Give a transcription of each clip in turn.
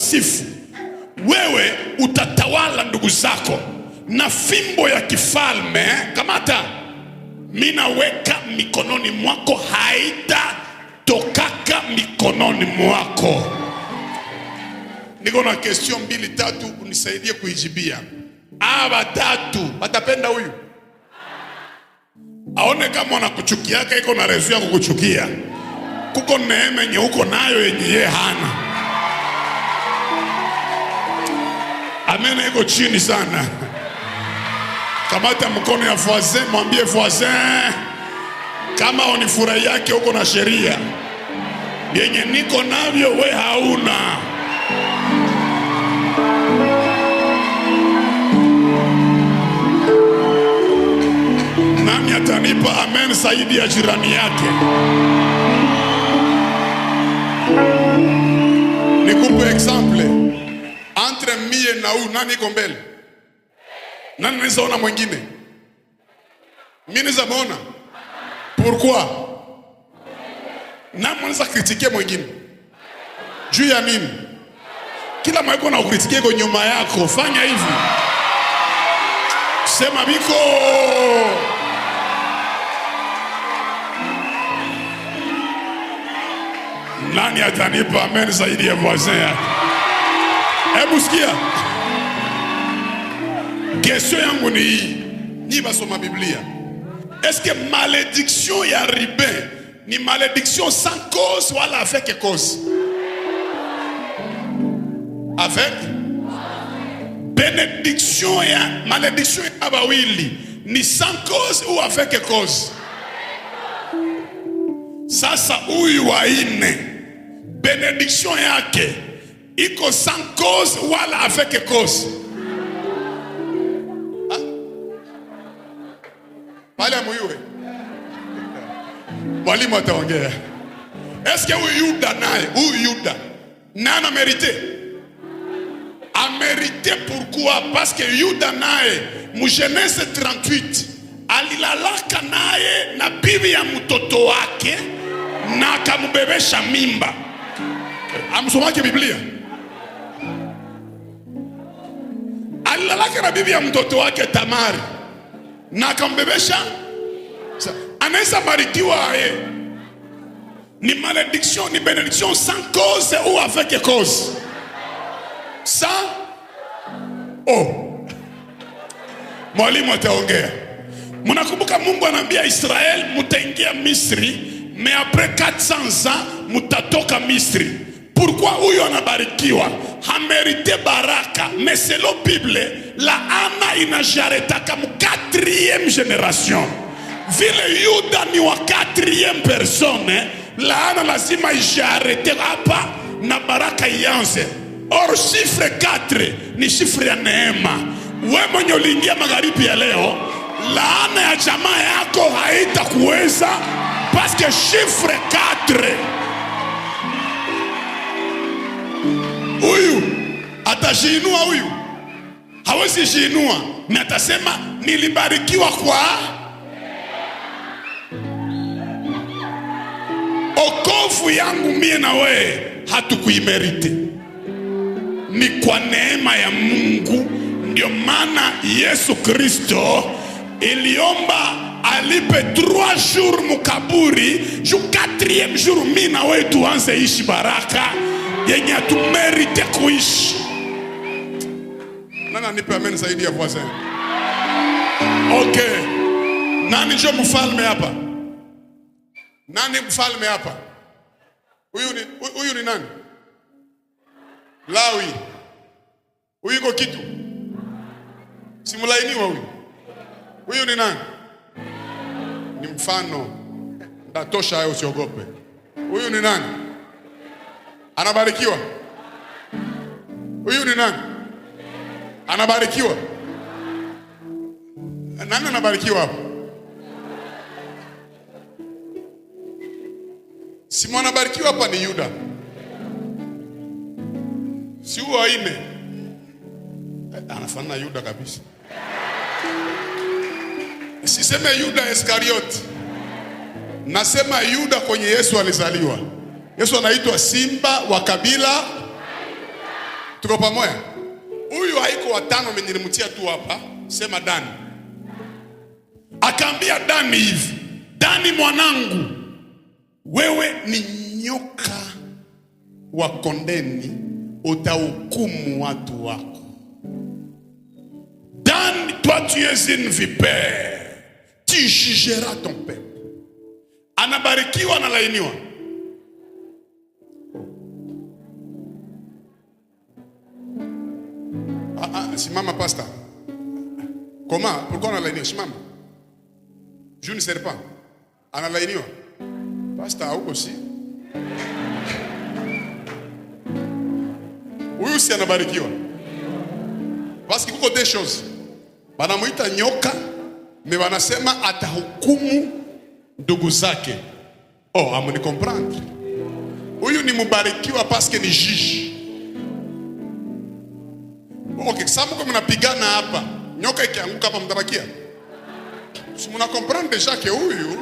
kuwasifu, wewe utatawala ndugu zako na fimbo ya kifalme. Kamata, minaweka mikononi mwako, haitatokaka mikononi mwako. Niko na question 2-3 unisaidie kuijibia. Aba tatu watapenda huyu, aone kama anakuchukiaka, iko na rezo ya kukuchukia. Kuko neema yenye uko nayo yenye yeye hana. Amen, iko chini sana. Kamata mkono ya voisin, mwambie voisin, kama unifurahi yake uko na sheria yenye niko navyo we hauna. Nani atanipa amen zaidi ya jirani yake? Nikupe example. Entre mie na u, nani iko mbele? Nani naweza ona mwingine? Mimi naweza muona. Pourquoi? Nani mwanza kritikia mwingine? Juu ya nini? Kila mweko na ukritikia kwa nyuma yako. Fanya hivi. Sema biko. Nani atanipa amen zaidi ya voisin yake? Hebu sikia. Question yangu ni hii. Ni basoma Biblia. Est-ce que malédiction ya Ribin ni malédiction sans cause ou avec cause? Avec bénédiction ya malédiction ya bawili ni sans cause ou avec cause? Sasa huyu wa ine bénédiction yake iko sans cause wala avec cause? Pale amuyue mwalimu ataongea. Est-ce que huyu Yuda naye, huyu Yuda nani a mérité? A mérité pourquoi? Parce que Yuda naye mu Genèse 38 alilalaka naye na bibi ya mtoto wake na akamubebesha mimba. Amsomake Biblia. Alilalaka na bibi ya mtoto wake Tamari na akambebesha. Anaweza barikiwa aye. Ni malédiction, ni bénédiction sans cause ou avec cause? Sans? Oh. Mwalimu ataongea. Mnakumbuka Mungu anambia Israel mutaingia Misri, mais après 400 ans mutatoka Misri. Pourquoi huyo anabarikiwa? Hamérité baraka, mais selon Bible la ana inajaretaka mu 4e génération. Vile Yuda ni wa 4e personne, la ana lazima ijarete hapa na baraka ianze. Or chiffre 4 ni chiffre ya neema. Wewe mwenye uliingia magharibi ya leo, laana ya jamaa yako haitakuweza parce que chiffre 4. Huyu atashinua, huyu hawezi shinua, na atasema nilibarikiwa kwa okovu yangu mie na we hatukuimerite, ni kwa neema ya Mungu. Ndio maana Yesu Kristo iliomba alipe 3 jours mukaburi, ju 4e jour mimi na wewe tuanze ishi baraka yenye atumerite kuishi. Nani anipe amen zaidi ya voisin? Okay. Nani ndio mfalme hapa? Nani mfalme hapa? Huyu ni nani? Lawi. Huyu iko kitu? Simulainiwa huyu. Huyu ni nani? Ni mfano. Ndatosha hayo, usiogope. Huyu ni nani? Anabarikiwa. Huyu ni nani? Anabarikiwa. Nani anabarikiwa hapo? Si mwanabarikiwa hapa ni Yuda. Si huwa ine. Anafanana Yuda kabisa. Siseme Yuda Iskarioti. Nasema Yuda kwenye Yesu alizaliwa. Yesu anaitwa Simba wa kabila. Tuko pamoja? Huyu haiko watano nilimtia tu hapa, sema Dani. Akaambia Dani hivi, Dani mwanangu, wewe ni nyoka wa kondeni, utahukumu watu wako. Dan, toi tu es une vipère, tu jugeras ton peuple. Anabarikiwa, analainiwa. Simama pastor. Comment? Pourquoi analainiwa? Simama. Je ne sais pas. Analainiwa. Pastor huko si. Huyu si anabarikiwa. Parce que kuko des choses. Banamuita nyoka, me wanasema atahukumu ndugu zake. Oh, amuni comprendre. Huyu ni mubarikiwa parce que ni juge. Okay, sababu kama mnapigana hapa, nyoka ikianguka hapa mtabakia. Si mna comprendre déjà que huyu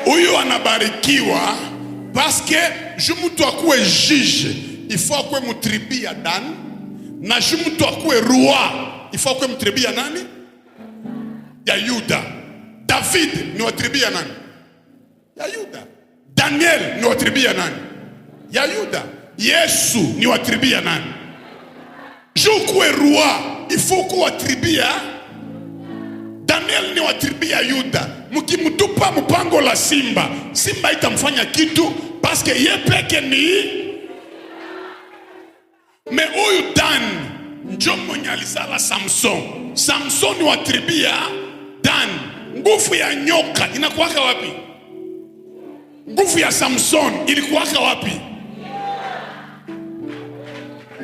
huyu anabarikiwa parce que je mtu akuwe juge, il faut akuwe mutribi ya Dan, na je mtu akuwe roi, il faut akuwe mutribi ya nani? Ya Yuda. David ni wa tribi ya nani? Ya Yuda. Daniel ni wa tribi ya nani? Ya Yuda. Yesu ni wa tribi ya nani? Je kuwe roi, il faut kuwa tribi ya Daniel ni wa tribi ya Yuda. Mkimtupa mpango la simba, simba itamfanya kitu parce que ye peke ni. Me huyu Dan njo mwenye alizala Samson. Samson ni wa tribi ya Dan. Nguvu ya nyoka inakuwaka wapi? Nguvu ya Samson ilikuwaka wapi?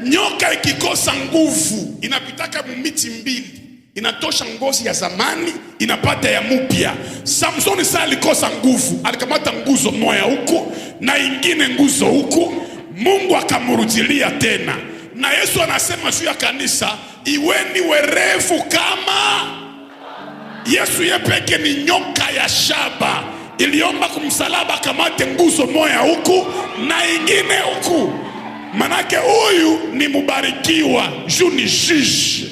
Nyoka ikikosa nguvu inapitaka mumiti mbili, inatosha ngozi ya zamani inapata ya mupya. Samson sasa alikosa nguvu, alikamata nguzo moja huku na ingine nguzo huku, Mungu akamurudilia tena. Na Yesu anasema juu ya kanisa, iweni werevu kama Yesu. Yepeke ni nyoka ya shaba, iliomba kumsalaba kamate nguzo moja huku na ingine huku. Manake huyu ni mubarikiwa, juu ni juge.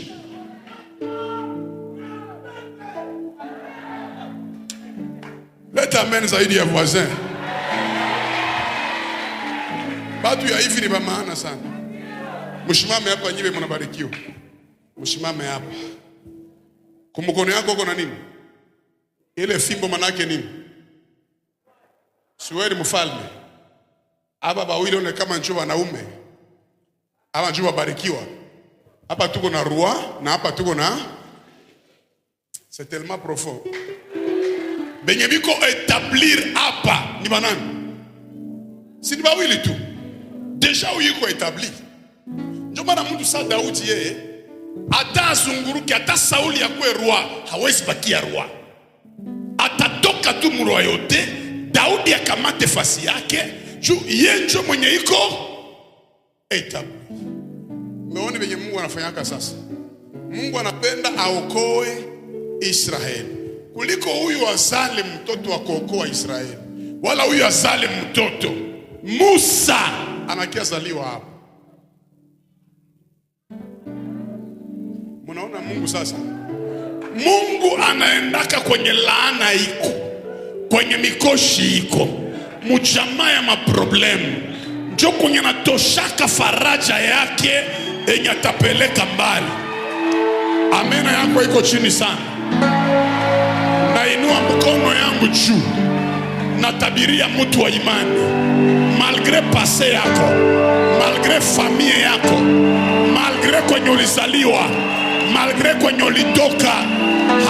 Leta amen zaidi ya voisin. Batu ya hivi ni ba maana sana. Mshimame hapa nyiwe mnabarikiwa. Mshimame hapa. Kumkono yako uko na nini? Ile fimbo manake nini? Siwe ni mfalme. Aba bawili one kama njoo wanaume. Aba njoo wabarikiwa. Hapa tuko na roi na hapa tuko na. C'est tellement profond. Benye biko établir hapa ni banani? Si ni bawili tu. Deja uyiko établi. Njoo maana mtu sa Daudi yeye ata zunguruki, ata Sauli yakwe roi, hawezi bakia roi. Atatoka tu mu royauté, Daudi akamate fasi yake, juu yenjo mwenye iko établi. Meone benye Mungu anafanyaka sasa. Mungu anapenda aokoe Israeli kuliko huyu azale mtoto wa kuokoa Israeli, wala huyu azale mtoto. Musa anakia zaliwa hapa. Munaona Mungu sasa? Mungu anaendaka kwenye laana iko, kwenye mikoshi iko, mujamaa ya maproblemu, njo kwenye natoshaka faraja yake enye atapeleka mbali. Amena yako iko chini sana. Nainua mkono yangu juu, natabiria mtu wa imani, malgré passé yako, malgré famille yako, malgré kwenye ulizaliwa, malgré kwenye ulitoka,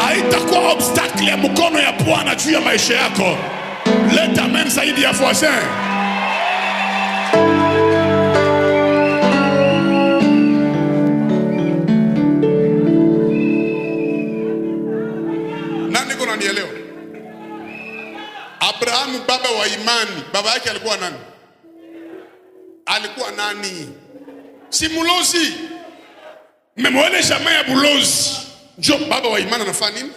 haitakuwa obstacle ya mkono ya Bwana juu ya maisha yako. Leta amen zaidi ya voisin. Nani kuna nielewa? Abrahamu baba wa imani, baba yake alikuwa nani? Alikuwa nani? Si mulozi. Mmemwona jamaa ya bulozi, njo baba wa imani anafanya nini?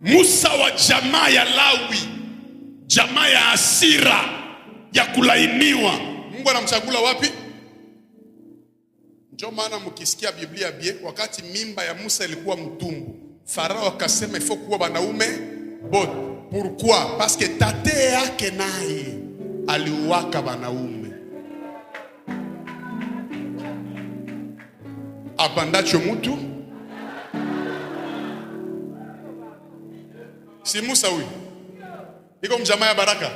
Musa wa jamaa ya Lawi, jamaa ya hasira, ya kulainiwa. Mungu anamchagula wapi? Ndio maana mkisikia Biblia bie, wakati mimba ya Musa ilikuwa mtumbu, Farao akasema ifo kuwa wanaume bote. Pourquoi? Parce que tate yake naye aliuwaka wanaume. Apandacho mtu si Musa huyu. Iko mjamaa ya baraka.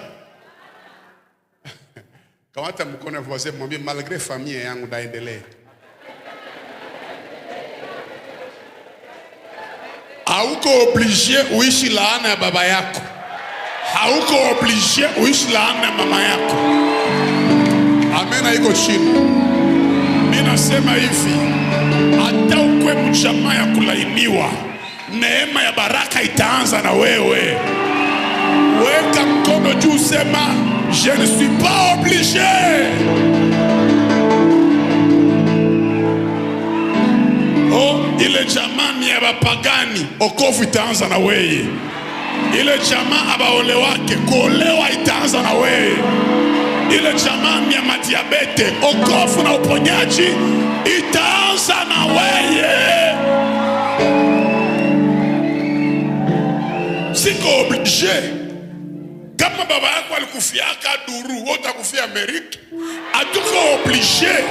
Kamata mkono wa voisin mwambie malgré famille yangu ndaendelee. Hauko obligé uishi laana ya baba yako. Hauko obligé uishi laana ya mama yako. Amen, haiko chini. Mimi nasema hivi, hata ukwe mjamaa ya kulainiwa, neema ya baraka itaanza na wewe. Weka mkono juu, sema je ne suis pas obligé. Ile jamaa ni ya bapagani, okovu itaanza na wewe. Ile jamaa abaole wake, kuolewa itaanza na wewe. Ile jamaa ni ya madiabete, okovu na uponyaji itaanza na wewe. Siko obligé. Kama baba yako alikufiaka duru, wewe utakufia Amerika. Hatuko obligé.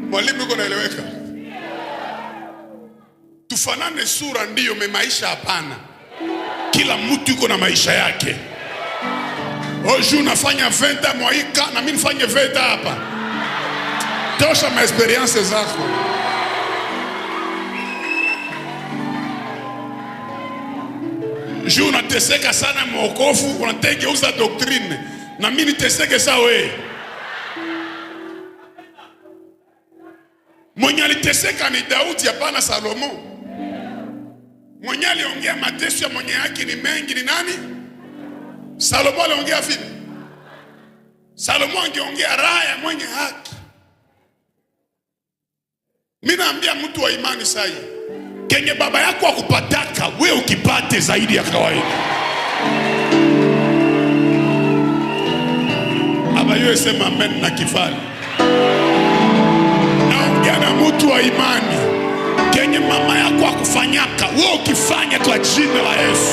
Mwalimu yuko naeleweka? Tufanane sura ndiyo, maisha hapana. Kila mtu yuko na maisha yake. Oju nafanya venta mwaika na mimi nifanye venta hapa. Tosha ma experience zako. Ju unateseka sana mwokofu, unategeuza doctrine. Na mimi niteseke sawa wewe. Mwenye aliteseka ni Daudi, hapana Salomo. Mwenye aliongea mateso ya mwenye haki ni mengi ni nani? Salomo aliongea vipi? Salomo angeongea raha ya mwenye haki. Mimi naambia mtu wa imani sahi, kenye baba yako akupataka, wewe ukipate zaidi ya kawaida. Abayo sema amen na kifali. Na mtu wa imani, kenye mama yako akufanyaka, wewe ukifanya kwa jina la Yesu.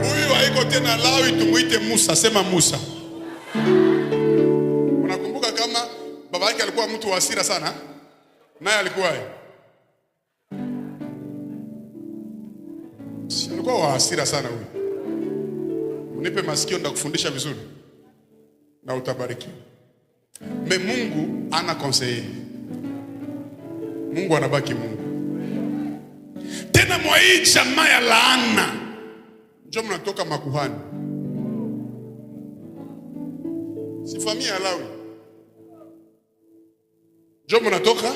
Huyu haiko tena Lawi, tumuite Musa. Sema Musa. Unakumbuka kama baba yake alikuwa mtu wa hasira sana? Naye alikuwa wa hasira sana huyu. Unipe masikio ndakufundisha vizuri na utabarikiwa. Mungu ana conseiller. Mungu anabaki Mungu. Tena mwa hii jamaa ya laana, njoo mnatoka makuhani. Si familia ya Lawi. Njoo mnatoka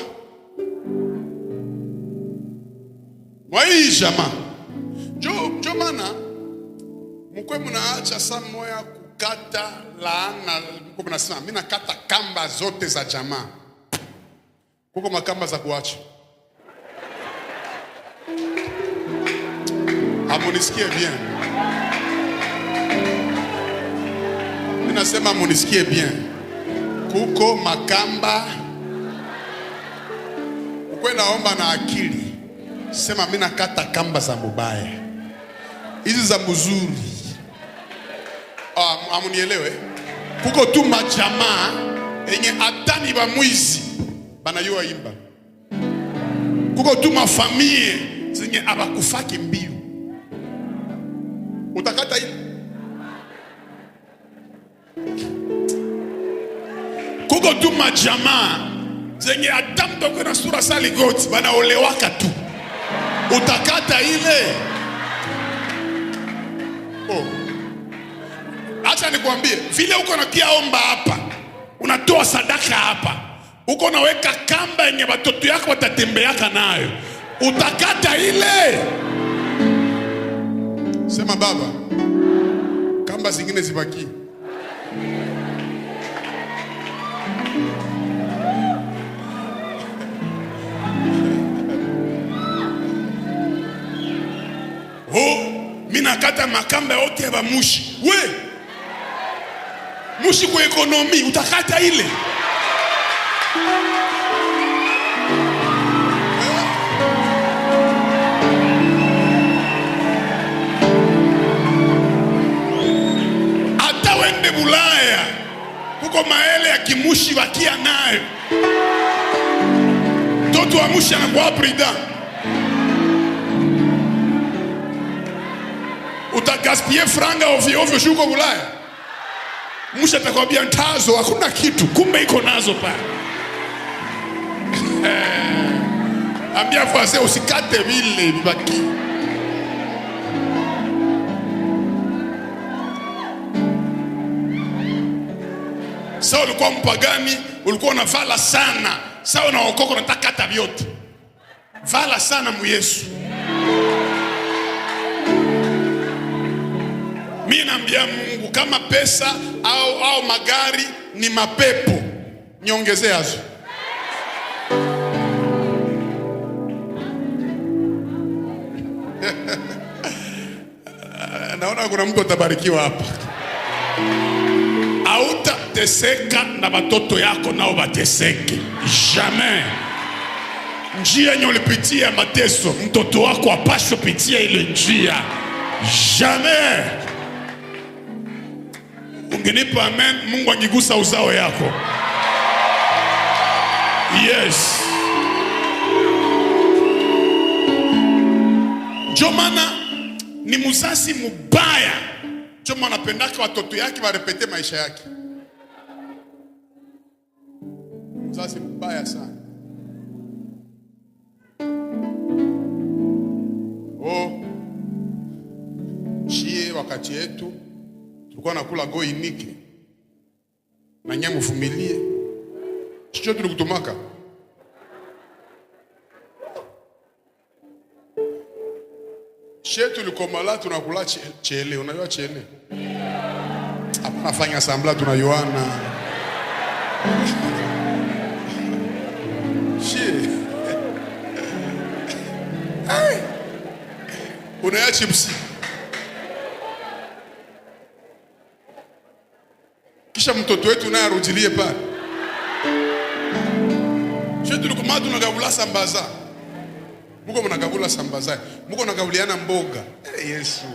mwa hii jamaa. Njoo maana mkwe mnaacha saa moya kukata laana. Mkwe mnasema mimi nakata kamba zote za jamaa. Kuko makamba za kuacha. Amunisikie bien. Mimi nasema amunisikie bien. Kuko makamba. Mkwe naomba na akili. Sema mimi nakata kamba za mubaya. Hizi za mzuri. Amunielewe. Kuko tu majamaa yenye atani ba mwizi banayua imba. Kuko tu mafamilie zenye abakufaki mbio. Utakata hii. Kuko tu majamaa zenye atamto kwa sura sali goti banaolewaka tu. Utakata ile. Acha nikwambie, vile uko nakia omba hapa, unatoa sadaka hapa, uko naweka kamba yenye watoto yako watatembeaka nayo, utakata ile. Sema Baba, kamba zingine zibaki. Mina kata makamba yote ya bamushi. We mushi kwa ekonomi utakata ile. Ata wende Bulaya kuko maele ya kimushi wakia nayo. Toto wa mushi anakuwa prida. Utagaspie franga ovyo ovyo shuko Bulaya. Musha atakwambia ntazo hakuna kitu, kumbe iko nazo pale. Ambia fase usikate vile bibaki. Sasa ulikuwa mpagani, ulikuwa unavala sana. Sasa unaokoka unataka hata vyote. Vala sana mu Yesu. Mimi naambia Mungu kama pesa au magari ni mapepo, niongezee hazo. Naona kuna mtu atabarikiwa hapa. Hautateseka na watoto yako nao bateseke. Jamais. Njia yenye ulipitia mateso, mtoto wako apaswe pitia ile njia. Jamais. Ungenipa amen, Mungu angigusa uzao yako. Yes. Jomana ni muzasi mubaya. Jomana anapendaka watoto yake warepete maisha yake. Muzasi mubaya sana. Shie wakati yetu tulikuwa nakula goinike na nyamu vumilie. Chicho tulikutumaka. Shetu likomala tunakula chele, unajua chele? Hapa nafanya sambla tunayoana. Shie. Unaya chipsi. Kisha mtoto wetu naye arudilie pale. Shetu tulikuwa tunagabula sambaza. Muko mnagabula sambaza. Muko nagabuliana mboga. Yesu.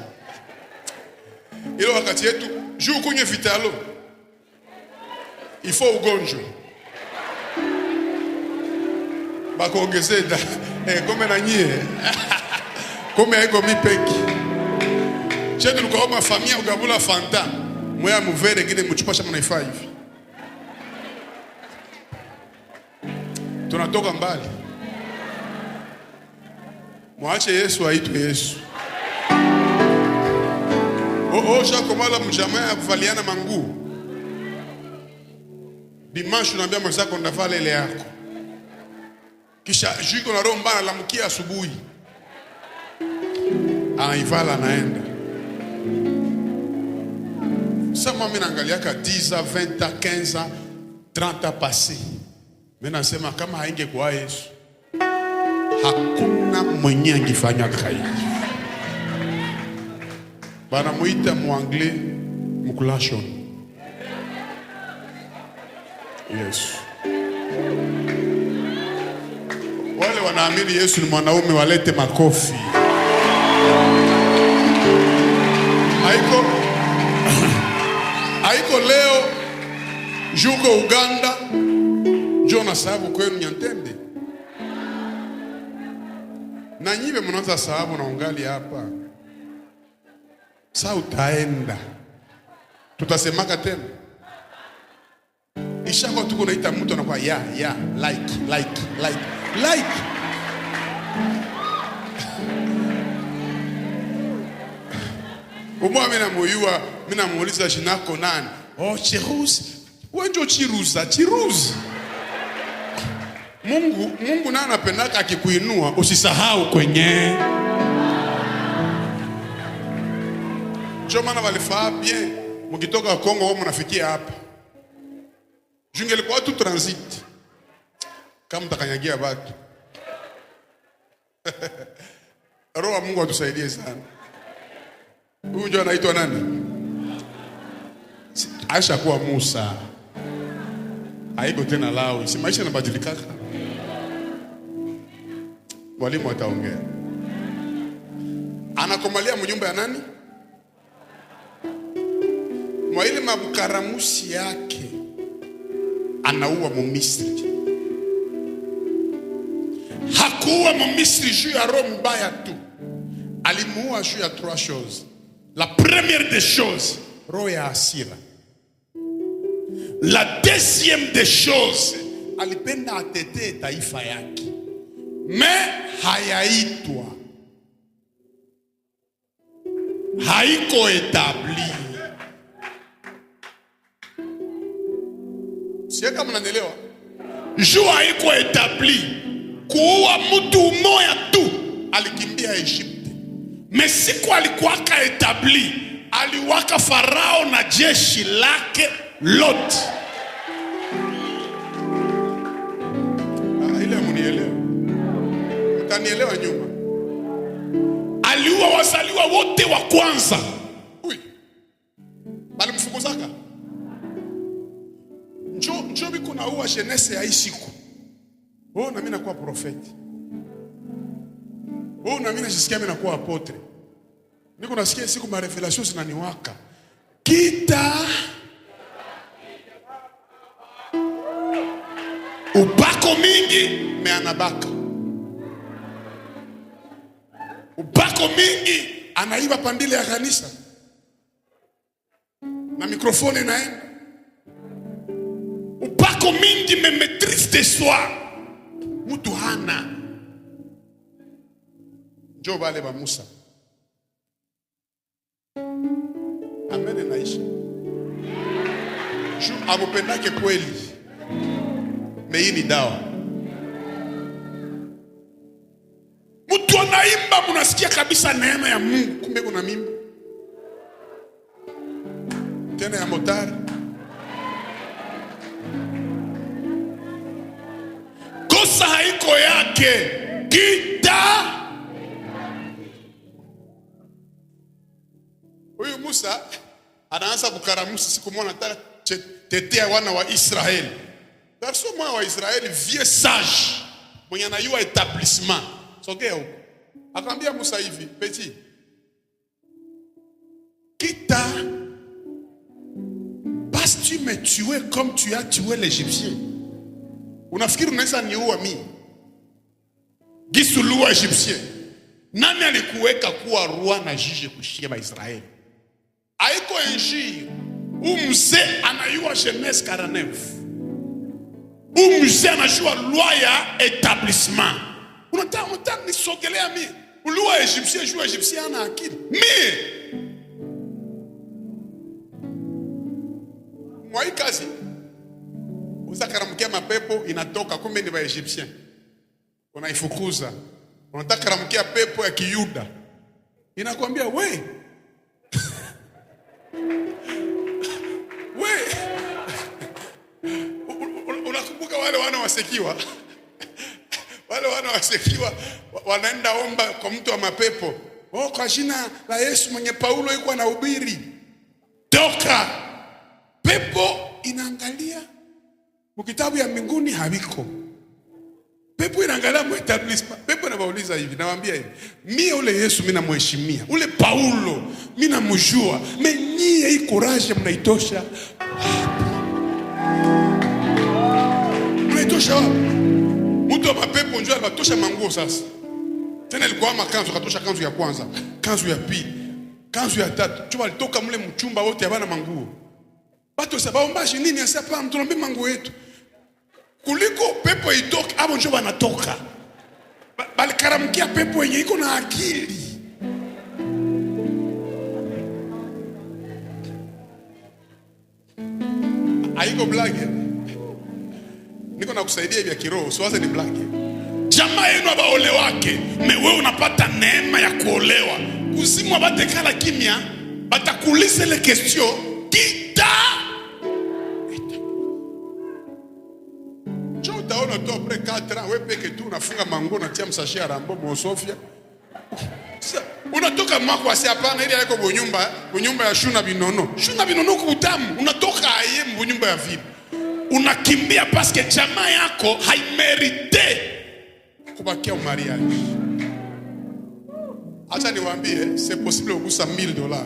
Ile wakati yetu juu kunywe vitalo. Ifo ugonjwa. Bakuongezeda. Kome na nyie. Kome haiko mipeki. Shetu tulikuwa mafamia ugabula fanta. Mweya muvere gine mchupa shama naifa hivi. Tunatoka mbali. Mwache Yesu aitwe Yesu. Shakomala mjamaa ya kuvaliana manguo. Dimanche unaambia mwenzako ndavala ile yako. Kisha juiko na roho mbaya lamukia asubuhi. Anaivala naenda. Sama mimi naangalia ka 10, 20, 15, 30 passé. Mimi nasema kama haingekuwa Yesu, hakuna mwenye angefanya kai. Bana muita muanglais mukulashon. Yes. Wale wanaamini Yesu ni mwanaume walete makofi. Haiko leo juko Uganda Jona sababu kwenu Nyantende. Na nyiwe mnaanza sababu na ungali hapa. Sasa utaenda. Tutasemaka tena. Ishako tuko naita mtu anakuwa like. Umwa mimi namoyua, mimi namuuliza jinako nani? Oh, Chiruzi. Wenjo Chiruzi. Mungu naye anapendaka akikuinua usisahau kwenye. Ndio maana walifaa bien mkitoka Kongo wao mnafikia hapa. Junge ilikuwa tu transit. Kama mtakanyagia watu. Roho Mungu atusaidie sana. Huyu ndio anaitwa nani? Aisha kuwa Musa. Haiko tena Lawi. Si maisha yanabadilika. Mwalimu ataongea. Anakomalia mnyumba ya nani? Mwa ile mabukaramusi yake anaua Mumisri. Hakuua Mumisri juu ya roho mbaya tu. Alimuua juu ya 3 choses. La première des choses, roho ya hasira. La deuxième des choses, alipenda atete taifa yake. Hayaitwa. Haiko etabli. Sio kama mnanielewa? Jua haiko etabli. Kuua mtu mmoja tu alikimbia Egypte. Siku alikuwaka etabli, aliwaka Farao na jeshi lake lote. Ile mnielewa. Mtanielewa nyuma. Aliua wazaliwa wote wa kwanza. Bali mfukuzaka. Njoo biko na uwa jeunesse ya isiku. Na mimi nakuwa profeti. Na mimi najisikia mimi nakuwa apotre. Niko nasikia siku ma revelation zinaniwaka. Kita upako mingi meanabaka. Upako mingi anaiba pandile ya kanisa. Na mikrofoni naenda. Upako mingi me maîtrise de soi. Mutu hana. Njoo bale ba Musa. Amen naisha. Ju amupendake kweli. Hii ni dawa. Mtu anaimba mnasikia kabisa neema ya Mungu, kumbe kuna mimba. Tena ya motari. Kosa haiko yake. Kita. Huyu Musa anaanza kukaramusi siku moja anataka tetea wana wa Israeli. Garso mwana wa Israeli vieux sage mwenye anayua établissement. Sogea huko. Akamwambia Musa hivi, petit. Kita parce que tu me tué comme tu as tué l'Égyptien. Unafikiri unaweza niua mimi? Gisuluwa Egyptien. Nani alikuweka kuwa roi na juge kushika Israeli? Haiko injili. Mzee anayua Genèse 49. Mzee anajua loi ya établissement. Unataka nisogelea mimi? Ulua Egyptien, jua Egyptien ana akili. Mimi mwa kazi uzakaramkia mapepo inatoka kumbe ni wa Egyptien. Unaifukuza. Unataka karamkia pepo ya Kiyuda. Inakwambia we unakumbuka wale wana wasekiwa? Wale wana wasekiwa wanaenda omba kwa mtu wa mapepo. Kwa jina la Yesu mwenye Paulo yuko anahubiri. Toka. Pepo inaangalia mkitabu ya mbinguni haviko. Pepo inaangalia muetablissement. Pepo inawauliza hivi, nawaambia hivi. Mie ule Yesu mimi namheshimia. Ule Paulo mimi namjua. Menyie hii courage mnaitosha. Mnaitosha wapi? Mtu wa mapepo njoo anatosha manguo sasa. Tena ilikuwa makanzu, katosha kanzu ya kwanza, kanzu ya pili, kanzu ya tatu. Chuma alitoka mle mchumba wote habana manguo. Bato sababu mbashi nini asapa mtunombe manguo yetu. Kuliko pepo itoke, abo njoo wanatoka. Bali karamkia pepo yenye iko na akili. Haiko blage. Niko nakusaidia hivi ya kiroho, usiwaze ni blage. Jamaa yenu abaole wake, wewe unapata neema ya kuolewa. Kuzimu abatekala kimya, anakuuliza ile question, kita jo utaona tu après 4 ans wewe peke tu unafunga mango na tia msashi ya Rambo Mosofia. Unatoka mwako wasi hapana ile yako bunyumba ya shuna binono. Shuna binono kubutamu, unatoka aye bunyumba ya vile. Unakimbia paske jamaa yako haimerite kubakia mariage. Acha niwaambie, c'est possible kugusa $1000.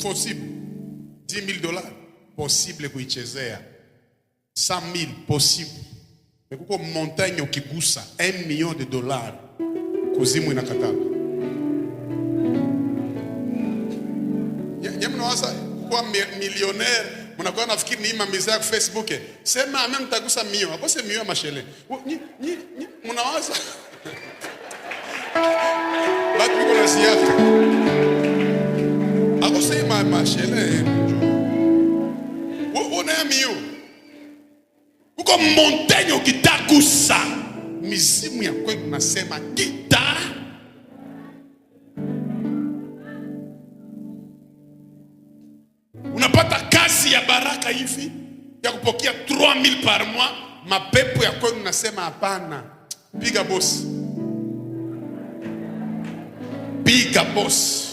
Possible. $10,000 possible kuichezea. 100,000 possible. Kuko montagne ukigusa $1 million kuzimu inakatala. Mnawaza kuwa millionaire, mnakuwa nafikiri ni imamiza kwa Facebook. Sema ame mtagusa mio, akose mio mashele. Mnawaza batu biko na siaka. Akose ima mashele. Una mio. Kuko montagne ukitagusa mizimu ya kwetu nasema kita. Unapata kazi ya baraka hivi ya kupokea 3,000 par mois, mapepo ya kwenu nasema hapana. Piga boss. Piga boss.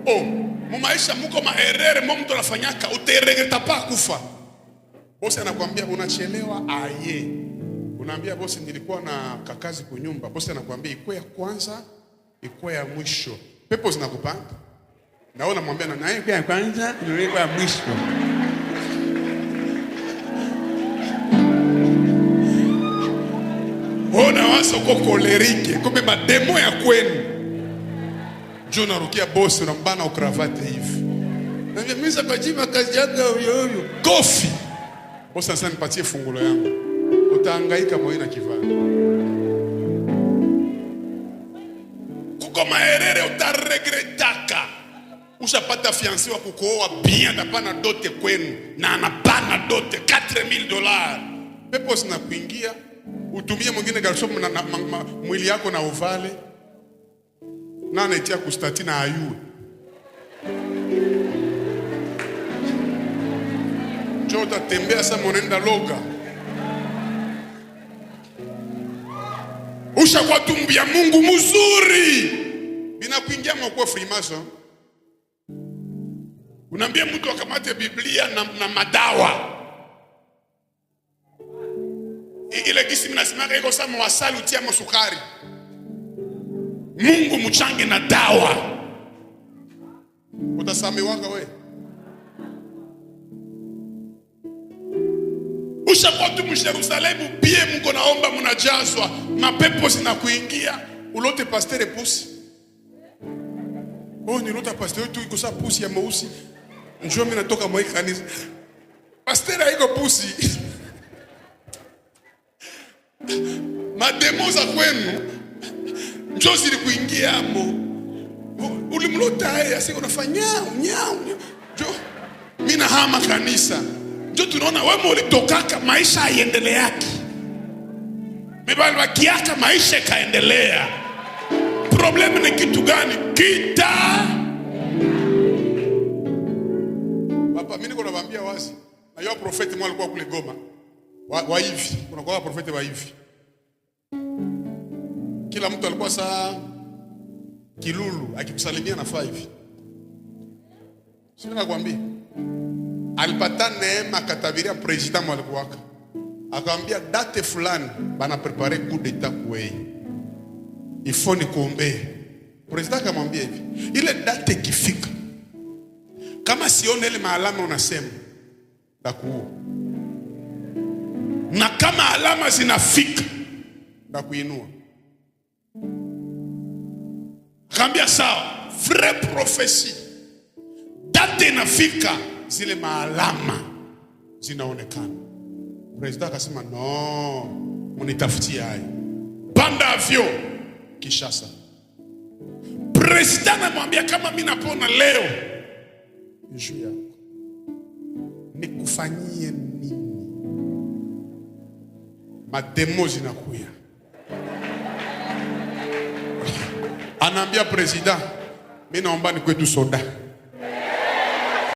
Oh, mumaisha muko maerere mtu anafanyaka utaregreta pa kufa. Boss anakuambia unachelewa aye. Unaambia boss nilikuwa na kakazi kwa nyumba. Boss anakuambia iko ya kwanza, iko ya mwisho. Pepo zinakupanga. Naona mwambia na naye kwa kwanza ndio kwa mwisho. Ona waso kokolerike, kumbe mademo ya kwenu. Jona rukia boss unambana ukravate hivi. Na mimi sasa jiba kazi yako yoyo. Kofi. Boss sasa nipatie fungulo yangu. Utahangaika moyo na kivana. Kuko maerere utaregretaka. Ushapata fiancé wa kukuoa bien atapana dote kwenu na anapana dote $4,000. Pepo zinakuingia, utumie mwingine garso na mwili yako na uvale. Na anaitia kustatina ayue. Jota tembea sa monenda loga. Ushakuwa tumbi ya Mungu mzuri. Bina kuingia mwa Freemason. Unaambia mtu akamate Biblia na madawa. Ile kisi mnasimaka iko sama wasali utia msukari. Mungu mchange na dawa. Utasamewaga we. Ushakuwa tu Yerusalemu pia mko naomba mnajazwa, mapepo zinakuingia, ulote pastere pusi. Oh, nilota pasteur tu iko sa pusi ya mweusi. Njoo mimi natoka mwa kanisa. Pasteur haiko pusi. Mademo za kwenu njoo zilikuingia hapo. Ulimlota yeye asiko unafanya nyao. Njoo mimi na hama kanisa. Njoo tunaona wewe ulitokaka maisha yaendelee yake. Mebali bakiaka maisha kaendelea. Problem ni kitu gani? Kita. Papa mimi niko nawaambia wazi. Na yeye profeti mwa alikuwa kule Goma. Wa hivi. Kuna kwa profeti wa hivi. Kila mtu alikuwa saa kilulu akikusalimia na 5. Sio nakwambia. Alipata neema katabiria president mwa alikuwa. Akamwambia date fulani bana prepare coup d'état kwei. Ifo ni kuombe. President akamwambia hivi, ile date ikifika kama sione ile maalama unasema ndakuua. Na kama alama zinafika ndakuinua. Akamwambia sawa, vrai prophecy. Date inafika zile maalama zinaonekana. President akasema no, munitafutie hayo. Panda avyo Kishasa. President anamwambia kama mimi napona leo, njoo yako nikufanyie nini? Mademo zinakuya. Anaambia president, mimi naomba nikwetu soda.